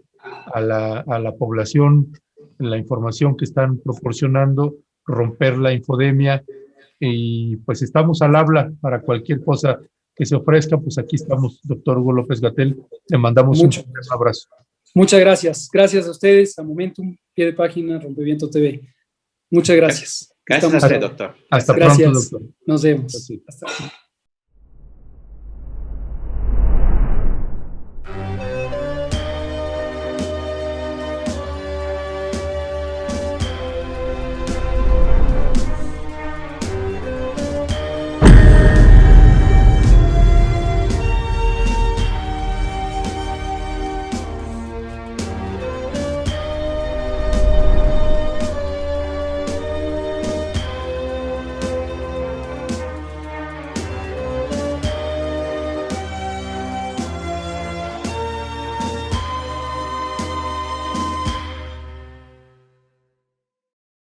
a la población, la información que están proporcionando, romper la infodemia. Y pues estamos al habla para cualquier cosa que se ofrezca. Pues aquí estamos, doctor Hugo López-Gatell. Le mandamos un abrazo. Muchas gracias. Gracias a ustedes, a Momentum, pie de página, Rompeviento TV. Muchas gracias. Gracias a usted, doctor. Hasta pronto, doctor. Nos vemos. Hasta luego.